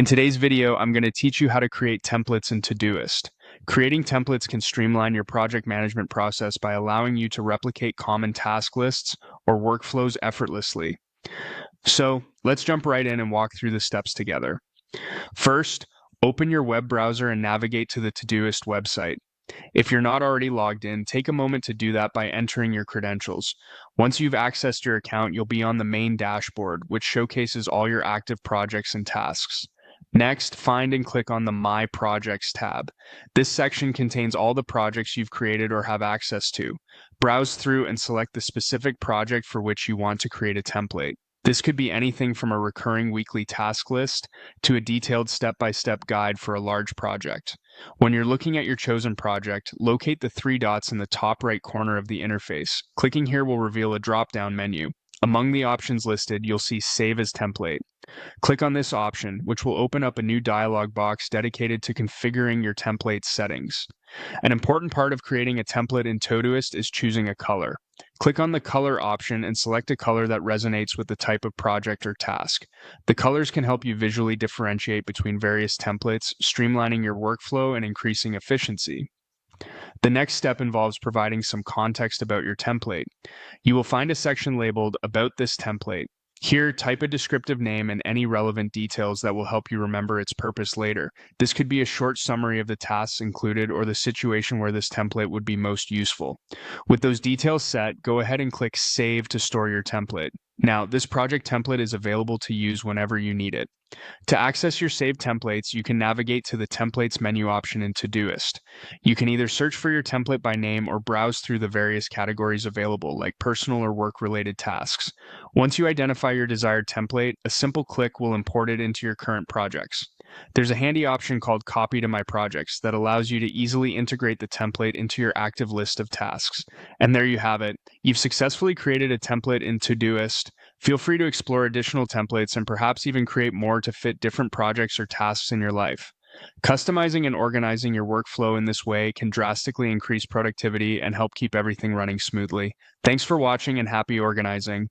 In today's video, I'm going to teach you how to create templates in Todoist. Creating templates can streamline your project management process by allowing you to replicate common task lists or workflows effortlessly. So let's jump right in and walk through the steps together. First, open your web browser and navigate to the Todoist website. If you're not already logged in, take a moment to do that by entering your credentials. Once you've accessed your account, you'll be on the main dashboard, which showcases all your active projects and tasks. Next, find and click on the My Projects tab. This section contains all the projects you've created or have access to. Browse through and select the specific project for which you want to create a template. This could be anything from a recurring weekly task list to a detailed step-by-step guide for a large project. When you're looking at your chosen project, locate the three dots in the top right corner of the interface. Clicking here will reveal a drop-down menu. Among the options listed, you'll see Save as Template. Click on this option, which will open up a new dialog box dedicated to configuring your template settings. An important part of creating a template in Todoist is choosing a color. Click on the color option and select a color that resonates with the type of project or task. The colors can help you visually differentiate between various templates, streamlining your workflow and increasing efficiency. The next step involves providing some context about your template. You will find a section labeled About this template. Here, type a descriptive name and any relevant details that will help you remember its purpose later. This could be a short summary of the tasks included or the situation where this template would be most useful. With those details set, go ahead and click Save to store your template. Now, this project template is available to use whenever you need it. To access your saved templates, you can navigate to the Templates menu option in Todoist. You can either search for your template by name or browse through the various categories available, like personal or work-related tasks. Once you identify your desired template, a simple click will import it into your current projects. There's a handy option called Copy to My Projects that allows you to easily integrate the template into your active list of tasks. And there you have it. You've successfully created a template in Todoist. Feel free to explore additional templates and perhaps even create more to fit different projects or tasks in your life. Customizing and organizing your workflow in this way can drastically increase productivity and help keep everything running smoothly. Thanks for watching and happy organizing.